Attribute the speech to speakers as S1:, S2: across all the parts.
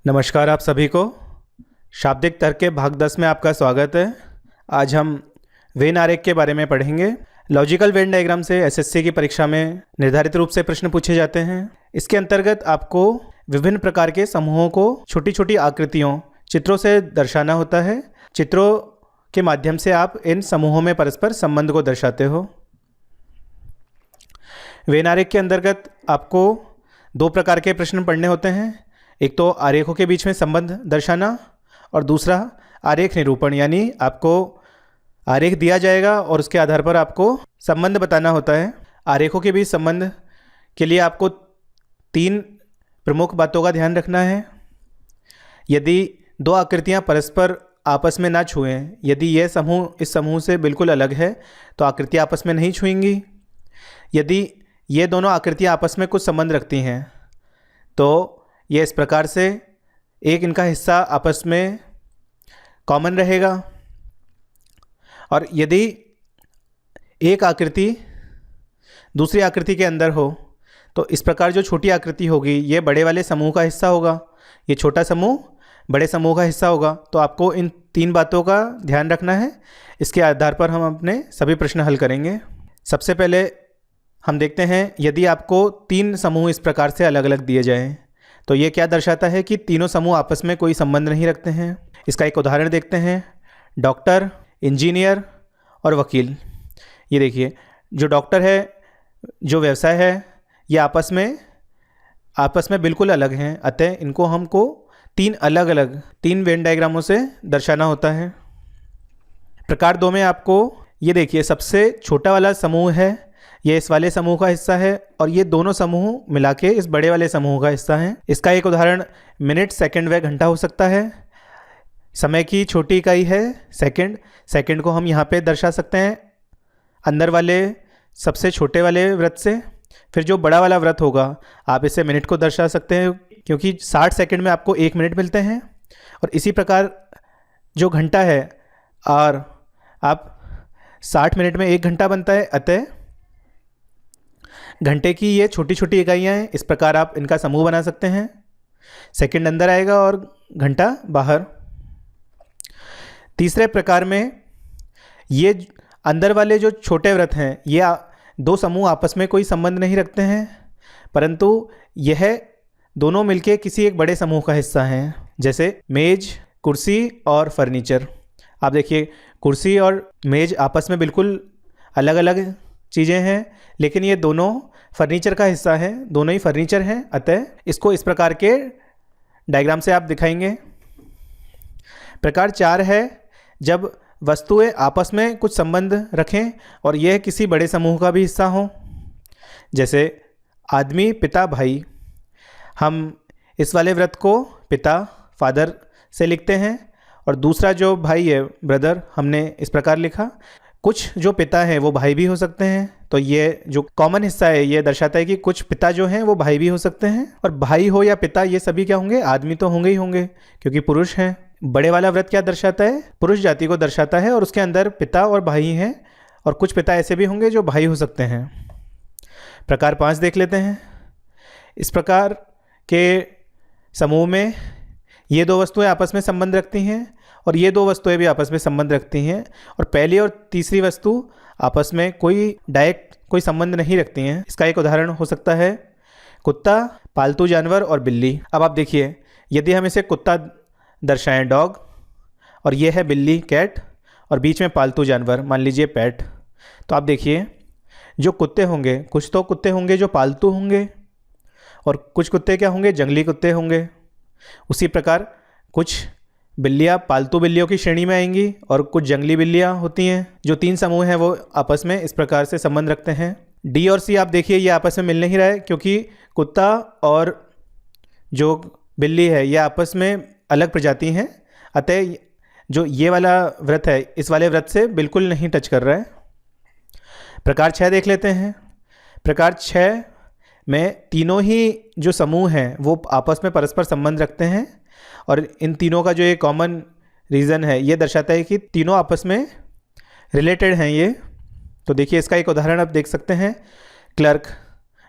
S1: नमस्कार आप सभी को। शाब्दिक तर्क के भाग 10 में आपका स्वागत है। आज हम वेन आरेख के बारे में पढ़ेंगे। लॉजिकल वेन डायग्राम से एसएससी की परीक्षा में निर्धारित रूप से प्रश्न पूछे जाते हैं। इसके अंतर्गत आपको विभिन्न प्रकार के समूहों को छोटी छोटी आकृतियों चित्रों से दर्शाना होता है। चित्रों के माध्यम से आप इन समूहों में परस्पर संबंध को दर्शाते हो। वेन आरेख के अंतर्गत आपको दो प्रकार के प्रश्न पढ़ने होते हैं। एक तो आरेखों के बीच में संबंध दर्शाना और दूसरा आरेख निरूपण, यानी आपको आरेख दिया जाएगा और उसके आधार पर आपको संबंध बताना होता है। आरेखों के बीच संबंध के लिए आपको तीन प्रमुख बातों का ध्यान रखना है। यदि दो आकृतियां परस्पर आपस में ना छुएं, यदि यह समूह इस समूह से बिल्कुल अलग है तो आकृतियां आपस में नहीं छुएंगी। यदि ये दोनों आकृतियां आपस में कुछ संबंध रखती हैं तो ये इस प्रकार से एक इनका हिस्सा आपस में कॉमन रहेगा। और यदि एक आकृति दूसरी आकृति के अंदर हो तो इस प्रकार जो छोटी आकृति होगी ये बड़े वाले समूह का हिस्सा होगा, ये छोटा समूह बड़े समूह का हिस्सा होगा। तो आपको इन तीन बातों का ध्यान रखना है। इसके आधार पर हम अपने सभी प्रश्न हल करेंगे। सबसे पहले हम देखते हैं, यदि आपको तीन समूह इस प्रकार से अलग अलग दिए जाएं तो ये क्या दर्शाता है कि तीनों समूह आपस में कोई संबंध नहीं रखते हैं। इसका एक उदाहरण देखते हैं। डॉक्टर, इंजीनियर और वकील। ये देखिए, जो डॉक्टर है, जो व्यवसाय है, ये आपस में बिल्कुल अलग हैं। अतः इनको हमको तीन वेन डायग्रामों से दर्शाना होता है। प्रकार 2 में आपको ये देखिए, सबसे छोटा वाला समूह है, ये इस वाले समूह का हिस्सा है और ये दोनों समूह मिला के इस बड़े वाले समूह का हिस्सा है। इसका एक उदाहरण मिनट, सेकंड व घंटा हो सकता है। समय की छोटी इकाई है सेकंड। सेकंड को हम यहाँ पे दर्शा सकते हैं अंदर वाले सबसे छोटे वाले वृत्त से। फिर जो बड़ा वाला वृत्त होगा आप इसे मिनट को दर्शा सकते हैं, क्योंकि 60 सेकंड में आपको 1 मिनट मिलते हैं। और इसी प्रकार जो घंटा है, और आप 60 मिनट में 1 घंटा बनता है। अतः घंटे की ये छोटी छोटी इकाइयाँ हैं। इस प्रकार आप इनका समूह बना सकते हैं। सेकंड अंदर आएगा और घंटा बाहर। तीसरे प्रकार में ये अंदर वाले जो छोटे वृत्त हैं, ये दो समूह आपस में कोई संबंध नहीं रखते हैं, परंतु यह दोनों मिलके किसी एक बड़े समूह का हिस्सा हैं। जैसे मेज, कुर्सी और फर्नीचर। आप देखिए, कुर्सी और मेज आपस में बिल्कुल अलग अलग चीज़ें हैं, लेकिन ये दोनों फर्नीचर का हिस्सा है, दोनों ही फर्नीचर हैं। अतः इसको इस प्रकार के डायग्राम से आप दिखाएंगे। प्रकार 4 है, जब वस्तुएं आपस में कुछ संबंध रखें और यह किसी बड़े समूह का भी हिस्सा हो। जैसे आदमी, पिता, भाई। हम इस वाले वृत्त को पिता, फादर से लिखते हैं और दूसरा जो भाई है, ब्रदर, हमने इस प्रकार लिखा। कुछ जो पिता हैं वो भाई भी हो सकते हैं। तो ये जो कॉमन हिस्सा है ये दर्शाता है कि कुछ पिता जो हैं वो भाई भी हो सकते हैं। और भाई हो या पिता, ये सभी क्या होंगे? आदमी तो होंगे ही होंगे, क्योंकि पुरुष हैं। बड़े वाला व्रत क्या दर्शाता है? पुरुष जाति को दर्शाता है और उसके अंदर पिता और भाई हैं, और कुछ पिता ऐसे भी होंगे जो भाई हो सकते हैं। प्रकार 5 देख लेते हैं। इस प्रकार के समूह में ये दो वस्तुएं आपस में संबंध रखती हैं और ये दो वस्तुएं भी आपस में संबंध रखती हैं, और पहली और तीसरी वस्तु आपस में कोई संबंध नहीं रखती हैं। इसका एक उदाहरण हो सकता है कुत्ता, पालतू जानवर और बिल्ली। अब आप देखिए, यदि हम इसे कुत्ता दर्शाएं, डॉग, और ये है बिल्ली, कैट, और बीच में पालतू जानवर, मान लीजिए पेट, तो आप देखिए जो कुत्ते होंगे, कुछ तो कुत्ते होंगे जो पालतू होंगे और कुछ कुत्ते क्या होंगे? जंगली कुत्ते होंगे। उसी प्रकार कुछ बिल्लियाँ पालतू बिल्लियों की श्रेणी में आएंगी और कुछ जंगली बिल्लियाँ होती हैं। जो तीन समूह हैं वो आपस में इस प्रकार से संबंध रखते हैं। डी और सी आप देखिए, ये आपस में मिल नहीं रहा है, क्योंकि कुत्ता और जो बिल्ली है ये आपस में अलग प्रजाति हैं। अतः जो ये वाला व्रत है इस वाले व्रत से बिल्कुल नहीं टच कर रहा है। प्रकार 6 देख लेते हैं। प्रकार 6 में तीनों ही जो समूह हैं वो आपस में परस्पर संबंध रखते हैं, और इन तीनों का जो एक कॉमन रीज़न है ये दर्शाता है कि तीनों आपस में रिलेटेड हैं ये। तो देखिए, इसका एक उदाहरण आप देख सकते हैं। क्लर्क,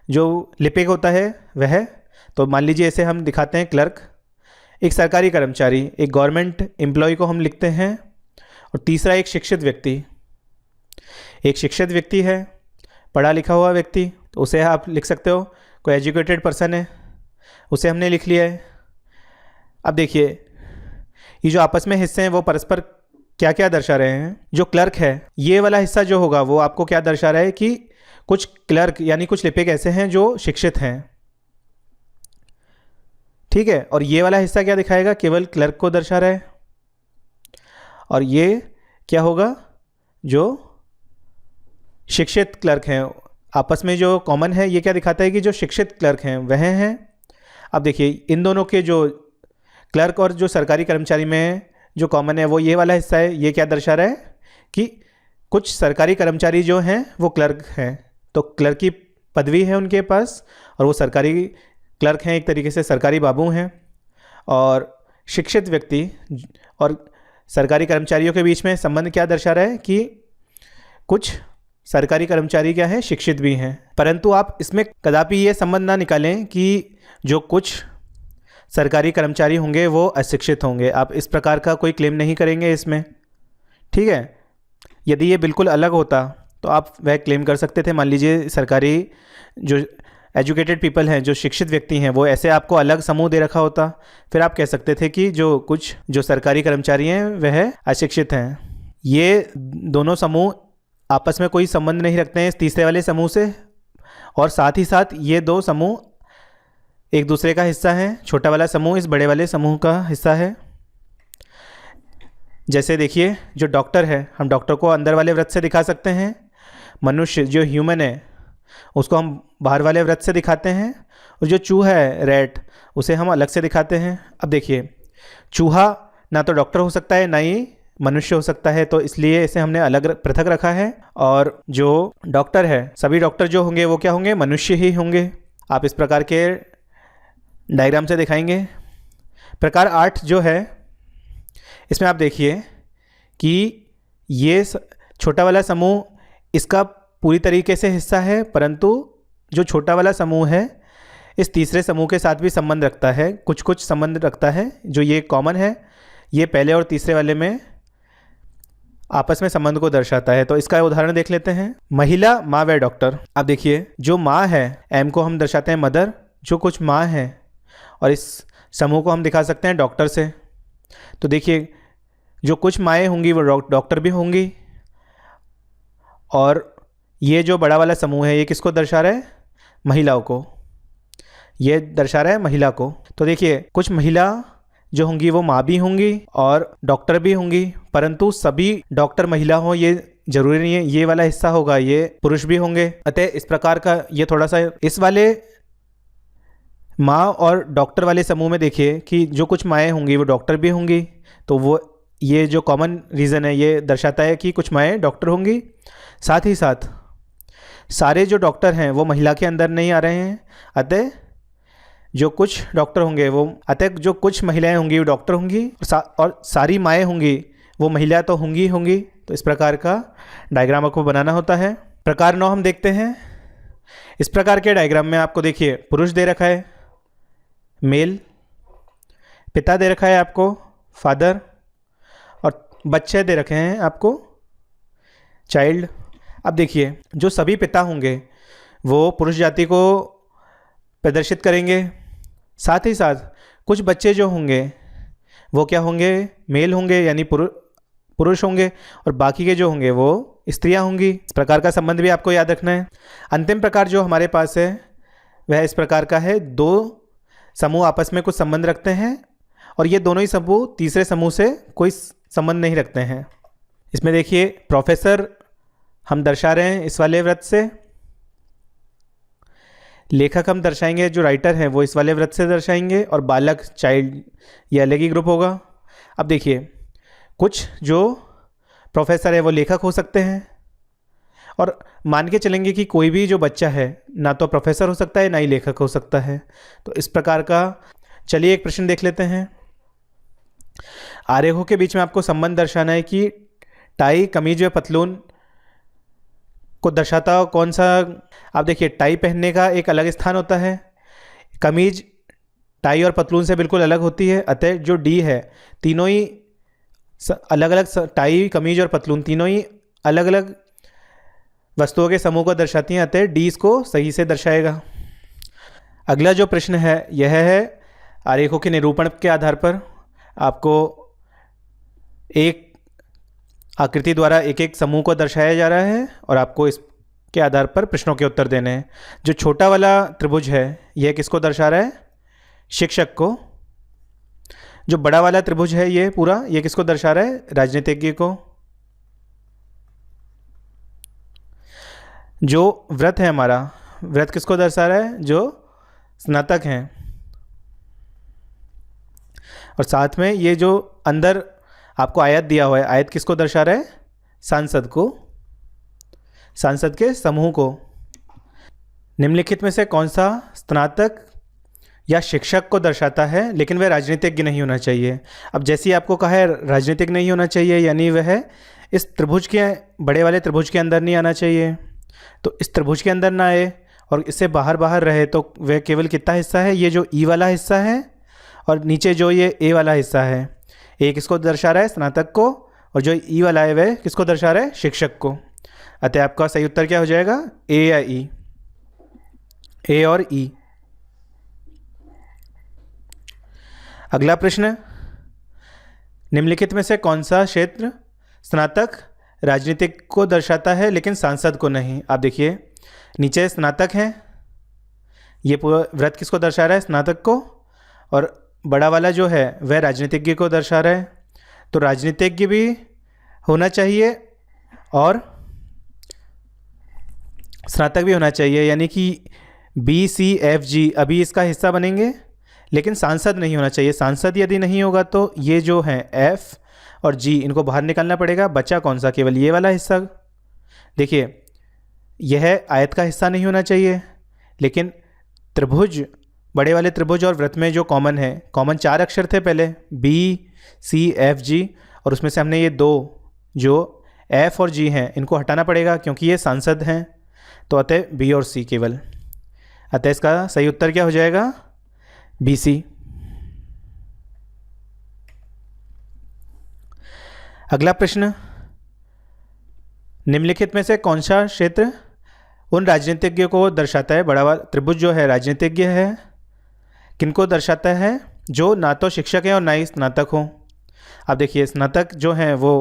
S1: जो लिपिक होता है वह, तो मान लीजिए इसे हम दिखाते हैं क्लर्क। एक सरकारी कर्मचारी, एक गवर्नमेंट एम्प्लॉय को हम लिखते हैं। और तीसरा एक शिक्षित व्यक्ति। एक शिक्षित व्यक्ति है, पढ़ा लिखा हुआ व्यक्ति, तो उसे आप लिख सकते हो, कोई एजुकेटेड पर्सन है, उसे हमने लिख लिया है। अब देखिए ये जो आपस में हिस्से हैं वो परस्पर क्या क्या दर्शा रहे हैं। जो क्लर्क है, ये वाला हिस्सा जो होगा वो आपको क्या दर्शा रहा है कि कुछ क्लर्क यानी कुछ लिपिक ऐसे हैं जो शिक्षित हैं, ठीक है। और ये वाला हिस्सा क्या दिखाएगा, केवल क्लर्क को दर्शा रहा है। और ये क्या होगा, जो शिक्षित क्लर्क हैं आपस में जो कॉमन है, ये क्या दिखाता है कि जो शिक्षित क्लर्क हैं वह हैं। अब देखिए इन दोनों के जो क्लर्क और जो सरकारी कर्मचारी में जो कॉमन है वो ये वाला हिस्सा है। ये क्या दर्शा रहा है कि कुछ सरकारी कर्मचारी जो हैं वो क्लर्क हैं, तो क्लर्क की पदवी है उनके पास और वो सरकारी क्लर्क हैं, एक तरीके से सरकारी बाबू हैं। और शिक्षित व्यक्ति और सरकारी कर्मचारियों के बीच में संबंध क्या दर्शा रहा है कि कुछ सरकारी कर्मचारी क्या है, शिक्षित भी हैं। परंतु आप इसमें कदापि ये संबंध ना निकालें कि जो कुछ सरकारी कर्मचारी होंगे वो अशिक्षित होंगे। आप इस प्रकार का कोई क्लेम नहीं करेंगे इसमें, ठीक है। यदि ये बिल्कुल अलग होता तो आप वह क्लेम कर सकते थे। मान लीजिए सरकारी जो एजुकेटेड पीपल हैं, जो शिक्षित व्यक्ति हैं, वो ऐसे आपको अलग समूह दे रखा होता, फिर आप कह सकते थे कि जो सरकारी कर्मचारी हैं वह अशिक्षित हैं। ये दोनों समूह आपस में कोई संबंध नहीं रखते हैं इस तीसरे वाले समूह से, और साथ ही साथ ये दो समूह एक दूसरे का हिस्सा हैं। छोटा वाला समूह इस बड़े वाले समूह का हिस्सा है। जैसे देखिए जो डॉक्टर है, हम डॉक्टर को अंदर वाले वृत्त से दिखा सकते हैं। मनुष्य जो ह्यूमन है उसको हम बाहर वाले वृत्त से दिखाते हैं, और जो चूहा है रैट, उसे हम अलग से दिखाते हैं। अब देखिए चूहा ना तो डॉक्टर हो सकता है ना ही मनुष्य हो सकता है, तो इसलिए इसे हमने अलग पृथक रखा है। और जो डॉक्टर है, सभी डॉक्टर जो होंगे वो क्या होंगे, मनुष्य ही होंगे। आप इस प्रकार के डायग्राम से दिखाएंगे। प्रकार 8 जो है, इसमें आप देखिए कि ये छोटा वाला समूह इसका पूरी तरीके से हिस्सा है, परंतु जो छोटा वाला समूह है इस तीसरे समूह के साथ भी संबंध रखता है, कुछ कुछ संबंध रखता है। जो ये कॉमन है ये पहले और तीसरे वाले में आपस में संबंध को दर्शाता है। तो इसका उदाहरण देख लेते हैं। महिला, माँ व डॉक्टर। अब देखिए जो माँ है, एम को हम दर्शाते हैं मदर, जो कुछ माँ है, और इस समूह को हम दिखा सकते हैं डॉक्टर से। तो देखिए जो कुछ माएँ होंगी वो डॉक्टर भी होंगी। और ये जो बड़ा वाला समूह है ये किसको दर्शा रहा है, महिलाओं को। ये दर्शा रहा है महिला को। तो देखिए कुछ महिला जो होंगी वो माँ भी होंगी और डॉक्टर भी होंगी, परंतु सभी डॉक्टर महिला हो ये जरूरी नहीं है। ये वाला हिस्सा होगा ये पुरुष भी होंगे। अतः इस प्रकार का ये थोड़ा सा इस वाले माँ और डॉक्टर वाले समूह में देखिए कि जो कुछ माएँ होंगी वो डॉक्टर भी होंगी। तो वो ये जो कॉमन रीज़न है ये दर्शाता है कि कुछ माएँ डॉक्टर होंगी। साथ ही साथ सारे जो डॉक्टर हैं वो महिला के अंदर नहीं आ रहे हैं, अतः जो कुछ डॉक्टर होंगे वो जो कुछ महिलाएं होंगी वो डॉक्टर होंगी, और सारी माएँ होंगी वो महिला तो होंगी होंगी। तो इस प्रकार का डायग्राम आपको बनाना होता है। प्रकार 9 हम देखते हैं। इस प्रकार के डायग्राम में आपको देखिए पुरुष दे रखा है मेल, पिता दे रखा है आपको फादर, और बच्चे दे रखे हैं आपको चाइल्ड। अब देखिए जो सभी पिता होंगे वो पुरुष जाति को प्रदर्शित करेंगे। साथ ही साथ कुछ बच्चे जो होंगे वो क्या होंगे, मेल होंगे यानी पुरुष होंगे, और बाकी के जो होंगे वो स्त्रियां होंगी। इस प्रकार का संबंध भी आपको याद रखना है। अंतिम प्रकार जो हमारे पास है वह इस प्रकार का है। दो समूह आपस में कुछ संबंध रखते हैं और ये दोनों ही समूह तीसरे समूह से कोई संबंध नहीं रखते हैं। इसमें देखिए प्रोफेसर हम दर्शा रहे हैं इस वाले वृत्त से, लेखक हम दर्शाएंगे जो राइटर हैं वो इस वाले वृत्त से दर्शाएंगे, और बालक चाइल्ड ये अलग ही ग्रुप होगा। अब देखिए कुछ जो प्रोफेसर है वो लेखक हो सकते हैं, और मान के चलेंगे कि कोई भी जो बच्चा है ना तो प्रोफेसर हो सकता है ना ही लेखक हो सकता है। तो इस प्रकार का चलिए एक प्रश्न देख लेते हैं। आरेखों के बीच में आपको संबंध दर्शाना है कि टाई, कमीज व पतलून को दर्शाता हो कौन सा। आप देखिए टाई पहनने का एक अलग स्थान होता है, कमीज टाई और पतलून से बिल्कुल अलग होती है, अतः जो डी है तीनों ही अलग अलग, टाई, कमीज और पतलून तीनों ही अलग अलग वस्तुओं के समूह को दर्शाती हैं, अतः डी इसको सही से दर्शाएगा। अगला जो प्रश्न है यह है आरेखों के निरूपण के आधार पर आपको एक आकृति द्वारा एक एक समूह को दर्शाया जा रहा है और आपको इसके आधार पर प्रश्नों के उत्तर देने हैं। जो छोटा वाला त्रिभुज है यह किसको दर्शा रहा है? शिक्षक को। जो बड़ा वाला त्रिभुज है ये पूरा, ये किसको दर्शा रहा है? राजनीतिज्ञ को। जो व्रत है हमारा, व्रत किसको दर्शा रहा है? जो स्नातक हैं। और साथ में ये जो अंदर आपको आयत दिया हुआ है, आयत किसको दर्शा रहा है? सांसद को, सांसद के समूह को। निम्नलिखित में से कौन सा स्नातक या शिक्षक को दर्शाता है लेकिन वह राजनीतिज्ञ नहीं होना चाहिए? अब जैसे ही आपको कहा है राजनीतिक नहीं होना चाहिए, यानी वह इस त्रिभुज के, बड़े वाले त्रिभुज के अंदर नहीं आना चाहिए। तो इस त्रिभुज के अंदर ना आए और इससे बाहर बाहर रहे तो वह केवल कितना हिस्सा है? ये जो ई वाला हिस्सा है और नीचे जो ये ए वाला हिस्सा है, ए किसको दर्शा रहा है? स्नातक को। और जो ई वाला है वह किसको दर्शा रहा है? शिक्षक को। अतः आपका सही उत्तर क्या हो जाएगा? ए या ई? ए और ई। अगला प्रश्न, निम्नलिखित में से कौन सा क्षेत्र स्नातक राजनीतिक को दर्शाता है लेकिन सांसद को नहीं? आप देखिए नीचे स्नातक है, ये पूरा व्रत किसको दर्शा रहा है? स्नातक को। और बड़ा वाला जो है वह राजनीतिज्ञ को दर्शा रहा है। तो राजनीतिज्ञ भी होना चाहिए और स्नातक भी होना चाहिए, यानी कि बी सी एफ जी अभी इसका हिस्सा बनेंगे, लेकिन सांसद नहीं होना चाहिए। सांसद यदि नहीं होगा तो ये जो है एफ और जी इनको बाहर निकालना पड़ेगा। बचा कौन सा? केवल ये वाला हिस्सा। देखिए यह आयत का हिस्सा नहीं होना चाहिए, लेकिन त्रिभुज, बड़े वाले त्रिभुज और वृत्त में जो कॉमन है, कॉमन 4 अक्षर थे पहले, बी सी एफ जी, और उसमें से हमने ये 2 जो एफ और जी हैं इनको हटाना पड़ेगा क्योंकि ये सांसद हैं। तो अतः बी और सी केवल। अतः इसका सही उत्तर क्या हो जाएगा? B C. अगला प्रश्न, निम्नलिखित में से कौन सा क्षेत्र उन राजनीतिज्ञों को दर्शाता है? बड़ा वाला त्रिभुज जो है राजनीतिज्ञ है, किनको दर्शाता है? जो ना तो शिक्षक हैं और ना ही स्नातक हों। आप देखिए स्नातक जो हैं वो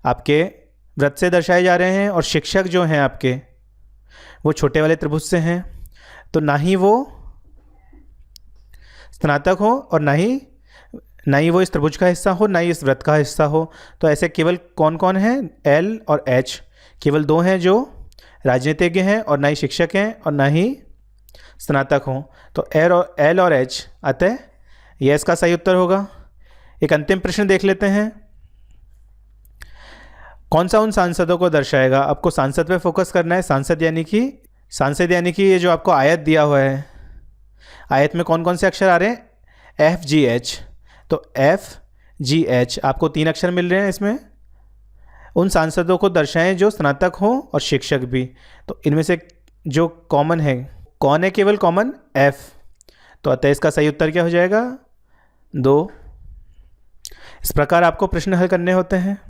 S1: आपके व्रत से दर्शाए जा रहे हैं और शिक्षक जो हैं आपके वो छोटे वाले त्रिभुज से हैं। तो ना ही वो स्नातक हो और ना ही वो इस त्रिभुज का हिस्सा हो, ना ही इस व्रत का हिस्सा हो। तो ऐसे केवल कौन कौन है? एल और एच, केवल 2 हैं जो राजनीतिज्ञ हैं और ना ही शिक्षक हैं और ना ही स्नातक हों। तो एल और एच, अतः यह इसका सही उत्तर होगा। एक अंतिम प्रश्न देख लेते हैं, कौन सा उन सांसदों को दर्शाएगा? आपको सांसद पे फोकस करना है। सांसद यानी कि ये जो आपको आयत दिया हुआ है, आयत में कौन कौन से अक्षर आ रहे हैं? F G H. तो एफ जी एच आपको 3 अक्षर मिल रहे हैं इसमें। उन सांसदों को दर्शाएं जो स्नातक हों और शिक्षक भी। तो इनमें से जो कॉमन है, कौन है केवल कॉमन? एफ। तो अतः इसका सही उत्तर क्या हो जाएगा? 2। इस प्रकार आपको प्रश्न हल करने होते हैं।